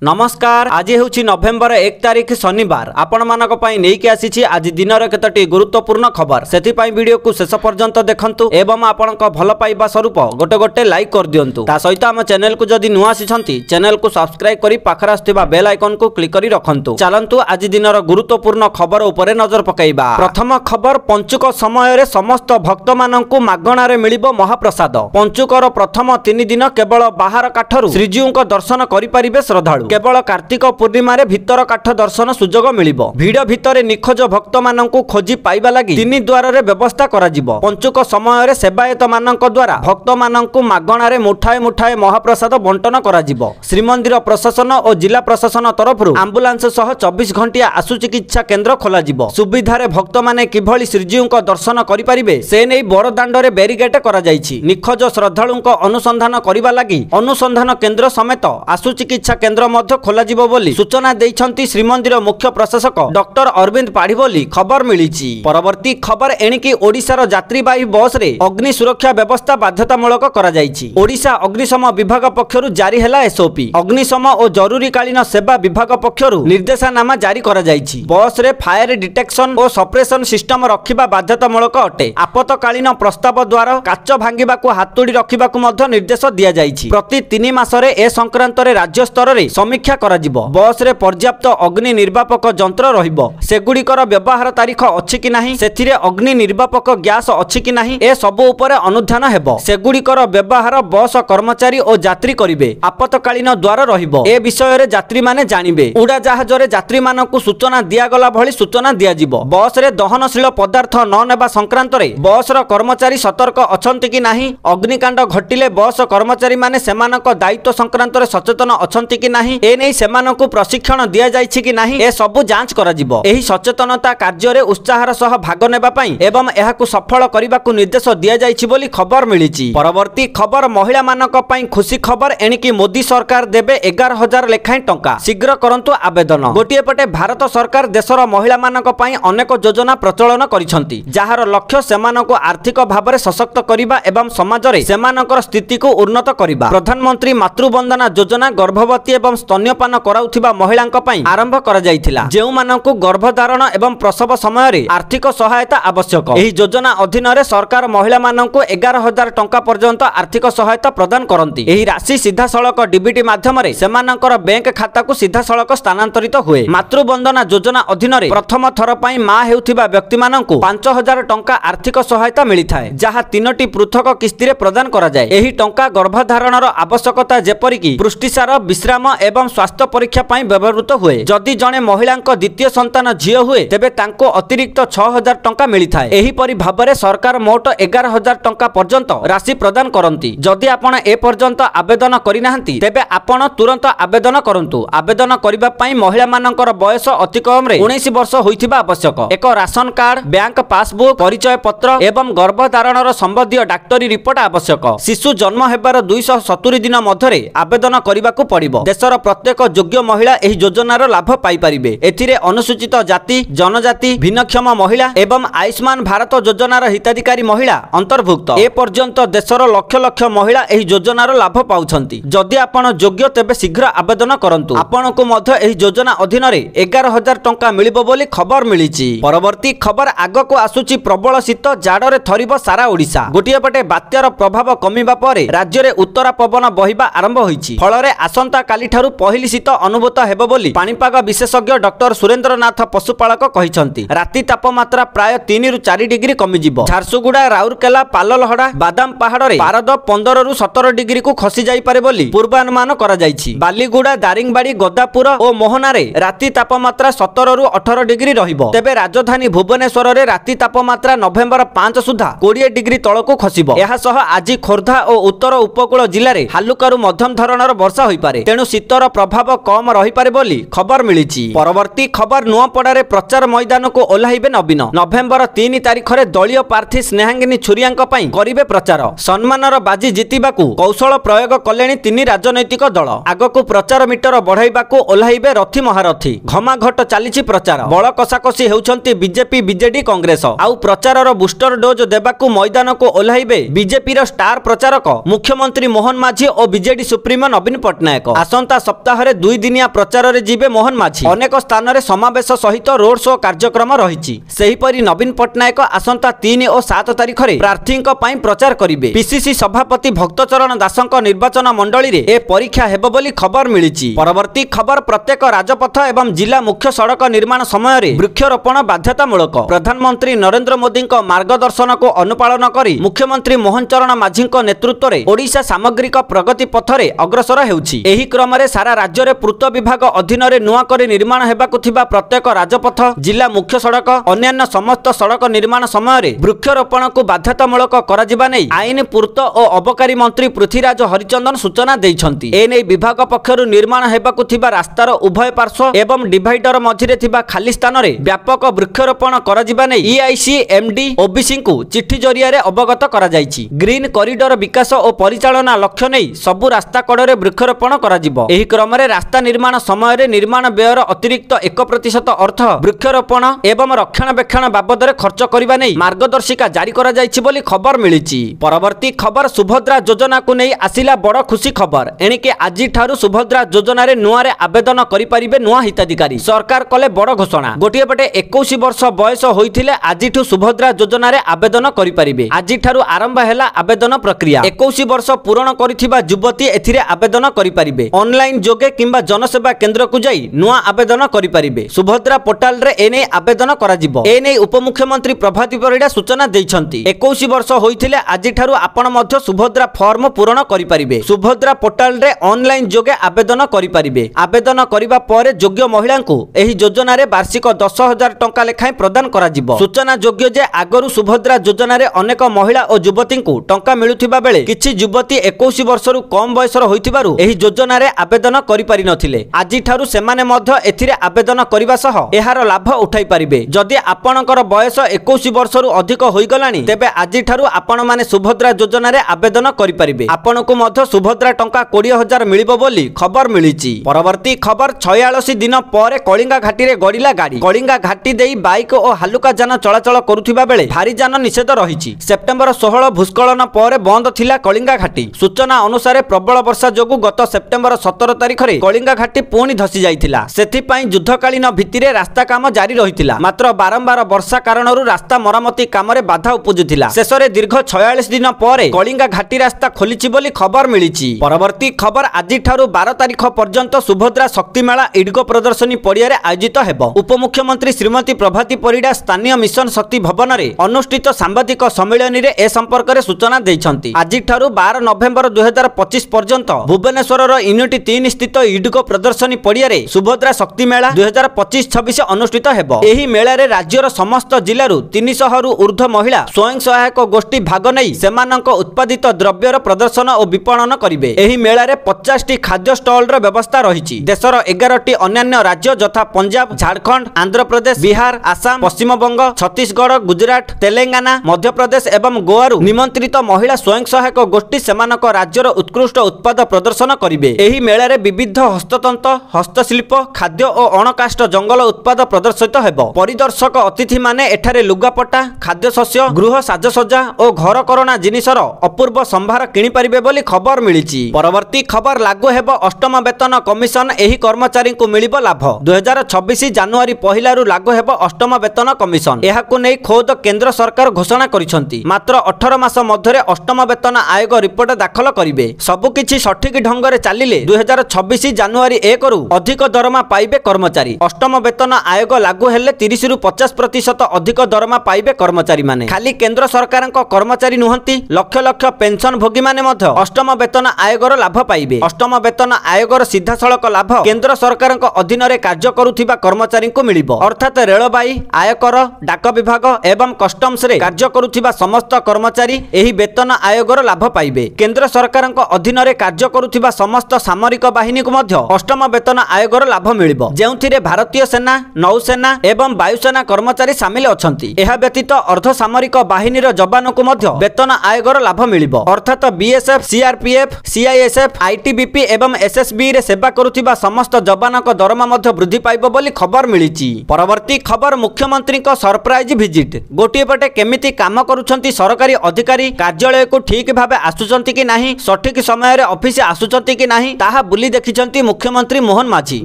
नमस्कार। आज हूँ नवेम्बर 1 तारिख शनिवार। आपण मानक पई नेकी आसीछि आज दिनर केतोटी गुरुत्वपूर्ण खबर। सेति पई वीडियो को शेष पर्यंत देखंतु एवं आपनक भल पाइबा स्वरूप गोटे गोटे लाइक कर दियंतु। ता सहित हम चैनल को जदि नुआ आसीछंती चैनल को सब्सक्राइब करी पाखर आस्थिबा बेल आइकन को क्लिक करी रखंतु। चलंतु आज दिनर गुरुत्वपूर्ण खबर उपरे नजर पकाइबा। प्रथम खबर, पंचुक समय रे समस्त भक्त माननकु मागणा रे मिलिबो महाप्रसाद। पंचुकर प्रथम 3 दिन केवल बाहर काठरू श्रीजीउक दर्शन करि परिबे श्रद्धालु। केवल कार्तिक पूर्णिमा रे भीतर काठ दर्शन सुजोग मिलिबो। भीड़ भितर निखोज भक्त माननकु खोजी पाइबा लागि 3 द्वार रे व्यवस्था करा जिवो। पंचुक समय रे सेवायत माननक द्वारा भक्त माननकु मागणा रे मुठाए मुठाए महाप्रसाद बंटन करा जिवो। श्रीमंदिर प्रशासन और जिला प्रशासन तरफरु एम्बुलेंस सह 24 घंटिया आशु चिकित्सा केंद्र खोला जिवो। सुविधा रे भक्त माने किभली श्रीजीउक दर्शन करि परिबे से नै बड़ दांड रे बैरिकेड करा जायछि। निखोज श्रद्धालुक अनुसंधान करिबा लागि अनुसंधान केंद्र समेत आशु चिकित्सा केंद्र खोला जिवो बोली सूचना देइछंती श्रीमंदिर मुख्य प्रशासक डॉक्टर अरविंद पाढ़ी बोली खबर मिलिछि। परवर्ती खबर एणिकी ओडिशार यात्रीवाही बस रे अग्नि सुरक्षा व्यवस्था बाध्यतामूलक करा जायछि। ओडिशा अग्निशम विभाग पक्षरु जारी हैला एसओपी। अग्निशम और जरूरीकालीन सेवा विभाग पक्षरु निर्देशनामा जारी करा जायछि। बस रे फायर डिटेक्शन और सप्रेशन सिस्टम रखिबा बाध्यतामूलक अटे। आपतकालीन प्रस्ताव द्वारा काच भांगिबाकू हातुडी रखिबाकू मध्ये निर्देश दिया जायछि। प्रति 3 मास रे ए संक्रांत रे राज्य स्तर रे समीक्षा करा जिवो। बस रे पर्याप्त अग्नि निर्वापक यंत्र रहिबो। सेगुडीकर व्यवहार तारीख अछि कि नाही, सेथिरे अग्नि निर्वापक गैस अछि कि नाही, ए सब उपरे अनुध्यान हेबो। सेगुडीकर व्यवहार बस कर्मचारी और यात्री करिवे। आपतकालीन द्वार रहिबो। ए विषय रे यात्री माने जानिबे। उड़ा जहाज रे यात्री मानकु सूचना दिया गला भली सूचना दिया जिवो। बस रे दहनशील पदार्थ न नेबा संक्रांत रे बस रो कर्मचारी सतर्क अछंती कि नाही, अग्निकांड घटिले बस कर्मचारी माने सेमानक दायित्व संक्रांत रे सचेतन अछंती कि नाही, ए नै सेमानकु प्रशिक्षण दिया जायछि कि नाही, ए सब जांच करा जिवो। एही सचेतनता कार्य रे उत्साहर सह भाग नेबा पई एवं एहाकु सफल करिबाकु निर्देश दिया जायछि बोली खबर मिलिछि। परवर्ती खबर, महिला मानक पई खुशी खबर एणिकी मोदी सरकार देबे 11,000 लेखाएं टंका। शीघ्र करंतु आवेदन। गोटिए पटे भारत सरकार देशर महिला मानक पई अनेक योजना प्रचलन करिसंती, जाहार लक्ष्य सेमानकु आर्थिक भाबरे सशक्त करिबा एवं समाज रे सेमानकर स्थिति को उन्नत करिबा। प्रधानमंत्री मातृवंदना योजना गर्भवती एवं स्तन्यपान कराउथिबा महिलांक पई आरंभ करा जायथिला, जेउ मानकु गर्भधारण एवं प्रसव समय रे आर्थिक सहायता आवश्यक। एही योजना अधीन रे सरकार महिला मानकु 11,000 टंका पर्यंत आर्थिक सहायता प्रदान करंती। एही राशि सीधा सड़क डीबीटी माध्यम रे सेमानकर बैंक खाता को सीधा सड़क स्थानांतरित हुए। मातृवंदना योजना अधीन रे प्रथम थर पई मां हेउथिबा व्यक्ति मानकु 5,000 टंका आर्थिक सहायता मिलिथाए, जहा 3टी पृथक किस्ती रे प्रदान करा जाय। एही टंका गर्भधारणर आवश्यकता जेपरि कि पुष्टिसार, विश्राम एवं स्वास्थ्य परीक्षा पाई व्यवहृत हुए। जदि जणे महिलांक द्वितीय संतान झियो हुए तेबे तांको अतिरिक्त 6,000 टंका मिलिथाए। एही परि भाबरे सरकार मोट 11,000 टंका पर्यंत राशि प्रदान करंती। जदि आपण ए पर्यंत आवेदन करिनाहंती तेबे आपण तुरंत आवेदन करंतु। आवेदन करिबा पाई महिला मानकर बयस अति कम रे 19 वर्ष होइथिबा आवश्यक। एक राशन कार्ड, बैंक पासबुक, परिचय पत्र एवं गर्भधारणर संबंधी डाक्टरी रिपोर्ट आवश्यक। शिशु जन्म हेबार 270 दिन मध्यरे आवेदन करिबाकू पड़िबो। देशर प्रत्येक योग्य महिला एही योजनार लाभ पाई परिबे। एथिरे अनुसूचित जाति, जनजाति, भिन्नक्षम महिला एवं आयुष्मान भारत योजनार हिताधिकारी महिला अंतर्भुक्त। ए पर्यंत देशर लक्ष लक्ष महिला एही योजनार लाभ पाउछंती। जदि आपण योग्य तेबे शीघ्र आवेदन करंतु। आपणको मध्य एही योजना अधीन रे 11,000 टंका मिलिबो बोली खबर मिलिछि। परवर्ती खबर, आगको आसुछि प्रबल शीत, जाडरे थरिबो सारा ओडिशा। गोटिए पटे बात्यार प्रभाव कमिबा परे राज्य रे उत्तरा पवन बहिबा आरंभ होइछि। फलरे आसंता काली ठारु पहिली शीत अनुभूत हेबो बोली पाणीपाग विशेषज्ञ डॉक्टर सुरेंद्रनाथ पशुपालक कहिसंती। राति तापमात्रा प्राय 3 रु 4 डिग्री कमि जिवो। झारसुगुड़ा, राउरकेला, पाललहड़ा, बादाम पहाड़ रे पारद 15 रु 17 डिग्री को खसी जाई पारे बोली पूर्वानुमान करा जायछि। बालीगुड़ा, दारिंगबाड़ी, गोदापुर और मोहना रे राति तापमात्रा 17 रु 18 डिग्री रहिबो। तेबे राजधानी भुवनेश्वर रे राति तापमात्रा नवेम्बर 5 सुधा 20 डिग्री तळकु खसिबो। एहा सह आज खोर्धा और उत्तर उपकूल जिल्ला रे हालुकारू मध्यम धरणर वर्षा होई पारे, तेणु शीतर प्रभाव कम रही पारे बोली खबर मिलिछि। परवर्ती खबर, नुआपड़ा रे प्रचार मैदान को ओह्लाइबे नवीन। नवेम्बर 3 तारिख रे दलीय प्रार्थी स्नेहांगिनी छुरियांक पई करिबे प्रचार। सम्मानर बाजी जितिबाकू कौशल प्रयोग कलेनी 3 राजनैतिक दल। आगकू प्रचार मीटर बढ़ाइबाकू ओह्लाइबे रथी महारथी। घमाघट चलिछि प्रचार। बळ कषाकषि हेउछंती बीजेपी, बीजेडी, कांग्रेस। आउ प्रचारर बुस्टर डोज देबाकू मैदान को ओह्लाइबे बीजेपी रो स्टार प्रचारक मुख्यमंत्री मोहन माझी और बीजेडी सुप्रीमो नवीन पट्टनायक। आसंता सप्ताह 2 दिनिया प्रचार रे जीवे मोहन माझी। अनेक स्थान रे समावेश सहित रोड शो कार्यक्रम रहिछि। सेहिपरि नवीन पटनायक आसंता 3 और 7 तारिख रे प्रार्थीक पई प्रचार करिवे। पीसीसी सभापति भक्तचरण दासक निर्वाचन मंडली रे ए परीक्षा हेबो बोली खबर मिलिछि। परवर्ती खबर प्रत्येक राजपथ एवं जिला मुख्य सड़क निर्माण समय रे वृक्षरोपण बाध्यतामूलक। प्रधानमंत्री नरेंद्र मोदी मार्गदर्शन को अनुपालन करी मुख्यमंत्री मोहन चरण माझी नेतृत्व रे ओडिशा सामग्रिक प्रगति पथरे अग्रसर हेउछि। एही क्रम रे सारा राज्य रे पूर्त विभाग अधीन रे नुआ करी निर्माण हेबाकु थिबा प्रत्येक राजपथ जिला मुख्य सड़क अन्यान्य समस्त सड़क निर्माण समय रे वृक्षरोपण को बाध्यतामूलक करा जिबा नै आईन पूर्त और अबकारी मंत्री पृथ्वीराज हरिचंदन सूचना दैछंती। ए नै विभाग पक्षरु निर्माण हेबाकु थिबा रास्तार उभय पार्श्व एवं डिवाइडर मझिरे थिबा खाली स्थान रे व्यापक वृक्षरोपण करा जिबा नै ईआईसी एमडी ओबीसी को चिट्ठी जरिया रे अवगत करा जायछि। ग्रीन कॉरिडोर विकास और परिचालना लक्ष्य नै सबु रास्ता कड़े वृक्षरोपण करा जिवो। एही क्रम रे रास्ता निर्माण समय रे निर्माण व्ययर अतिरिक्त 1% अर्थ वृक्षरोपण एवं रक्षणाबेक्षण बाबद रे खर्च करिबा नै मार्गदर्शिका जारी करा जायछि बोली खबर मिलिछि। परवर्ती खबर सुभद्रा योजना को नै आसिला बड़ खुशी खबर। एणिके आजि ठारू सुभद्रा योजना रे नुआ रे आवेदन करि परिबे नुआ हिताधिकारी। सरकार कले बड़ घोषणा। गोटिए पटे 21 वर्ष बयस होइथिले आजिठु सुभद्रा योजना रे आवेदन करि परिबे। आजि ठारू आरंभ हैला आवेदन प्रक्रिया। 21 वर्ष पूर्ण करिथिबा युवती एथिरे आवेदन करि परिबे। ऑनलाइन जोगे किंबा जनसेवा केंद्र को जाई नुआ आवेदन करि परिबे। सुभद्रा पोर्टल रे एने आवेदन करा जिवो। एने उपमुख्यमंत्री प्रभाती परिडा सूचना दैछंती। 21 वर्ष होइथिले आजि ठारू आपण मध्य सुभद्रा फॉर्म पूर्ण करि परिबे। सुभद्रा पोर्टल रे ऑनलाइन जोगे आवेदन करि परिबे। आवेदन करिबा परे योग्य महिला को एही योजना रे वार्षिक 10,000 टंका लेखाय प्रदान करा जिवो। सूचना योग्य जे आगरु सुभद्रा योजना रे अनेक महिला और युवती को टंका मिलुथिबा बेले किछि युवती 21 वर्षरु कम बयसर होइथिबारु एही योजना रे आवेदन करि पारि नथिले। आजि ठारू सेमाने मध्य एथिरे आवेदन करिबा सह एहार लाभ उठाई परिबे। जदि आपणकर बयस 21 वर्षरु अधिक होई गलानी तेबे आजि ठारू आपण माने सुभद्रा योजना रे आवेदन करि परिबे। आपणकु मध्य सुभद्रा टंका 20,000 मिलिबो बोली खबर मिलिछि। परवर्ती खबर 46 दिन पर कलिंगा घाटी रे गड़िला गाड़ी। कलिंगा घाटी देई बाइक और हालुका जान चलाचल करुथिबा बेले भारी जान निषेध रहिछि। सेप्टेम्बर 16 भूस्खलन पर बंद थिला कलिंगा घाटी। सूचना अनुसार प्रबल वर्षा जोगु गत सेप्टेम्बर 17 तारिख रे कलिंगा घाटी पुणी धसी जाइथिला। सेथि पई युद्धकालीन भित्तिरे रास्ता काम जारी रहिथिला। मात्र बारंबार वर्षा कारणरु रास्ता मरामती काम रे बाधा उपजुथिला। शेषरे दीर्घ 46 दिन पर कलिंगा घाटी रास्ता खोलिछि बोली खबर मिलिछि। परवर्ती खबर आजि ठारू 12 तारिख पर्यंत सुभद्रा शक्ति मेला इडगो प्रदर्शनी पड़िया रे आयोजित हेबो। उपमुख्यमंत्री श्रीमती प्रभाती परिडा स्थानीय मिशन शक्ति भवन रे अनुष्ठित सांबादिक सम्मेलन रे ए संपर्क रे सूचना दैछंती। आजि ठारू 12 नवेम्बर 2025 पर्यंत भुवनेश्वर रो यूनिट 3 स्थित इडगो प्रदर्शनी पड़िया रे सुभद्रा शक्ति मेला 2025-26 अनुष्ठित हेबो। एही मेला रे राज्यर समस्त जिल्ला रु 300 रु ऊर्ध्व महिला स्वयं सहायक गोष्ठी भाग नै सेमानक उत्पादित द्रव्यर प्रदर्शन और विपणन करिवे। एही मेला रे 50 टी खाद्य स्टॉल रो व्यवस्था रहिछि। देशर 11 टी अन्यान्य राज्य जथा पंजाब, झारखंड, आंध्र प्रदेश, बिहार, आसाम, पश्चिम बंग, छत्तीसगढ़, गुजरात, तेलंगाना, मध्य प्रदेश एवं गोवा रु निमंत्रित महिला स्वयं सहायक गोष्ठी सेमानक राज्यर उत्कृष्ट उत्पाद प्रदर्शन करिवे। एही मेला रे विविध हस्ततंत्र, हस्तशिल्प, खाद्य और अणकाष्ठ जंगल उत्पाद प्रदर्शित हेबो। परिदर्शक अतिथि माने एठारे लुगापटा, खाद्य शस्य, गृह साजसज्जा और घर करना जिनिसर अपूर्व संभार किनि परिबे बोली खबर मिलिछि। परवर्ती खबर लागू हेबो अष्टम वेतन कमिशन। एही कर्मचारी को मिलिबो लाभ। 2026 जानुआरी पहिला रु लागू हेबो अष्टम वेतन कमिशन। एहाकु नै खोद केंद्र सरकार घोषणा करिसंती। मात्र 18 मास मध्यरे अष्टम वेतन आयोग रिपोर्ट दाखल करिवे। सबु किछि सठिक ढंग रे चालिले 2026 जानुआरी 1 रु अधिक दरमा पाइबे कर्मचारी। अष्टम वेतन आयोग लागू हेले 30 रु 50% अधिक दरमा पाइबे कर्मचारी माने। खाली केंद्र सरकार कर्मचारी नुहंती, लक्ष लक्ष पेंशन भोगी माने मध्य अष्टम वेतन आयोगर लाभ पाइबे। अष्टम वेतन आयोगर सीधा सड़क लाभ केंद्र सरकार अधीन रे कार्य करुथिबा कर्मचारी को मिलिबो। अर्थात रेलबाई, आयकर, डाक विभाग एवं कस्टम्स रे कार्य करुथिबा समस्त कर्मचारी एही वेतन आयोगर लाभ पाइबे। केंद्र सरकार अधीन रे कार्य करुथिबा समस्त सामरिक बाहिनी को मध्य अष्टम वेतन आयोगर लाभ मिलिबो। जेउथिरे भारतीय सेना, नौसेना एवं वायुसेना कर्मचारी शामिल अछंती। एहा व्यतीत अर्ध सामरिक बाहिनी रो जवान को मध्य वेतन आयोगर लाभ मिलिबो। अर्थात बीएसएफ, सीआरपीएफ, सीआईएसएफ, आईटीबीपी एवं एसएसबी रे सेवा करुथिबा समस्त जवानक दरमा मध्य वृद्धि पाइबो बोली खबर मिलिछि। परवर्ती खबर मुख्यमंत्री को सरप्राइज विजिट। गोटिए पटे केमिति काम करूछंती सरकारी अधिकारी, कार्यालय को ठीक भाबे आसुचंती कि नाही, सठिक समय रे ऑफिस आसुचंती कि नाही ताहा बुली देखिछंती मुख्यमंत्री मोहन माझी।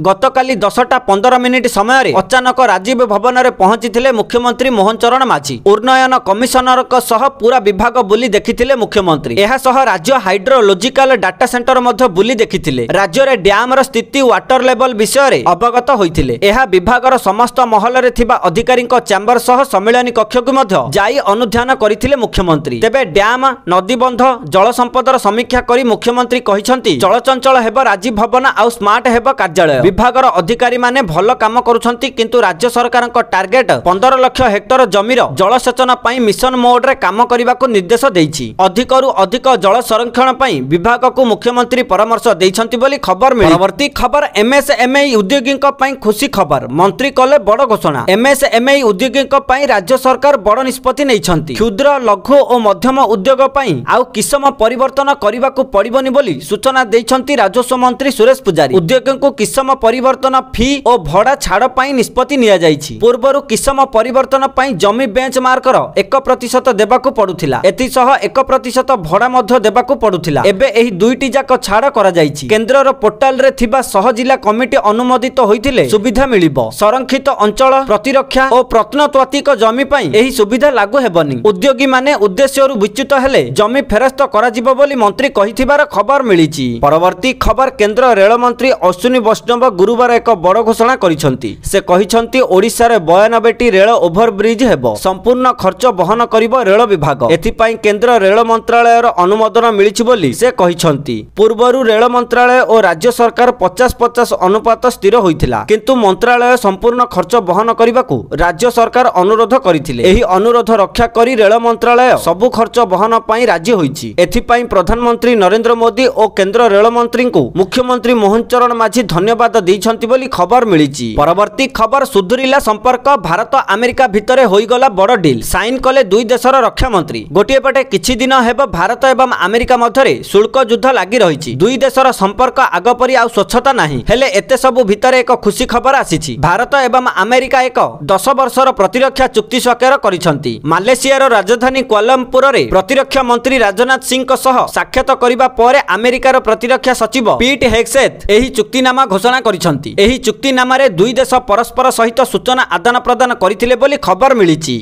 गतकाली 10:15 समय अचानक राजीव भवन में पहुंची मुख्यमंत्री मोहन चरण माझी। उन्नयन कमिशनर सह पूरा विभाग बुली देखिथिले मुख्यमंत्री। एहा सह राज्य हाइड्रोलॉजिकल डाटा सेंटर मध्य बुली देखिथिले। राज्य रे डैम र स्थिति वाटर लेवल विषय रे अवगत होइथिले। एहा विभागर समस्त महल रे थिबा अधिकारी चैम्बर सह सम्मेलन कक्ष को मध्य जाई अनुध्यान करथिले मुख्यमंत्री। तेबे डैम नदीबंध जल संपदर समीक्षा करी मुख्यमंत्री कहिसंती चलचंचल हेब राजीव भवन आउ स्मार्ट हेब कार्यालय। विभागर अधिकारी माने भल काम करूछंती किंतु राज्य सरकार टार्गेट 15 लाख हेक्टर जमीर जलसेचन पई मिशन मोड रे काम करने को निर्देश देइछि। अधिकरु अधिक जल संरक्षण पई विभाग को मुख्यमंत्री परामर्श देइछंती बोली खबर मिली। परवर्ती खबर एमएसएमई उद्योगी पई खुशी खबर। मंत्री कले बड़ घोषणा। एमएसएमई उद्योगी पई राज्य सरकार बड़ निष्पत्ति नैछंती। क्षुद्र लघु और मध्यम उद्योग पई आउ किसम परिवर्तन करने को पड़िबनी बोली सूचना देइछंती राजस्व मंत्री सुरेश पुजारी। उद्योगी को किसम परिवर्तन फी और भड़ा छाड़ पई निष्पत्ति निया जाइछि। पूर्वरु किसम परिवर्तन पई जमी बेंचमार्कर 1% देबाकू पड़ुथिला। एथि सह 1% भड़ा मध्य देबाकू पड़ुथिला। एबे एही दुईटी जाक छाड़ करा जाइछि। केंद्रर पोर्टाल रे थिबा सह जिला कमिटी अनुमोदित होइथिले सुविधा मिलिबो। संरक्षित अंचल प्रतिरक्षा और प्रत्नतात्विक जमी पई एही सुविधा लागू हेबनी। उद्योगी माने उद्देश्यरु विच्युत हेले जमी फेरस्त करा जिवो बोली मंत्री कहिथिबार खबर मिलिछि। परवर्ती खबर केंद्र रेल मंत्री अश्विनी वैष्णव गुरुवार एक बड़ घोषणा करिसंती। से कहिसंती ओडिसा रे 92टी रेल ओभरब्रिज हेबो। संपूर्ण खर्च बहन करिबो रेल विभाग। एथिपाई केंद्र रेल मंत्रालयर अनुमोदन मिलिछि बोली से कहिसंती। पूर्वरु रेल मंत्रालय और राज्य सरकार 50-50 अनुपात स्थिर होइथिला किंतु मंत्रालय संपूर्ण खर्च बहन करिबाकू राज्य सरकार अनुरोध करिथिले। एही अनुरोध रक्षा करी रेल मंत्रालय सबु खर्च बहन पई राजी होइछि। एथिपाई प्रधानमंत्री नरेंद्र मोदी और केंद्र रेल मंत्री को मुख्यमंत्री मोहन चरण माझी धन्यवाद दैछंती बोली खबर मिलिछि। परवर्ती खबर सुधुरिला संपर्क। भारत अमेरिका भितरे होइगला बड़ डील। साइन कले दुई देशर रक्षा मंत्री। गोटे पटे किछि दिन हेब भारत एवं अमेरिका मध्यरे शुल्क युद्ध लागि रहिछि। दुई देशर संपर्क आगपरी आ स्वच्छता नाही। हेले एते सबु भितरे एक खुशी खबर आसीछि। भारत एवं अमेरिका एक 10 वर्षर प्रतिरक्षा चुक्ति स्वाक्षर करिसंती। मालयेशियार राजधानी क्वालालंपुर रे प्रतिरक्षा मंत्री राजनाथ सिंह सह साक्षात करिबा परे अमेरिकार प्रतिरक्षा सचिव पीट हेग्सेथ एही चुक्तिनामा घोषणा करिसंती। एही चुक्तिनामा रे दुई देश परस्पर सहित सूचना आदान प्रदान करथिले बोली खबर मिलिछि।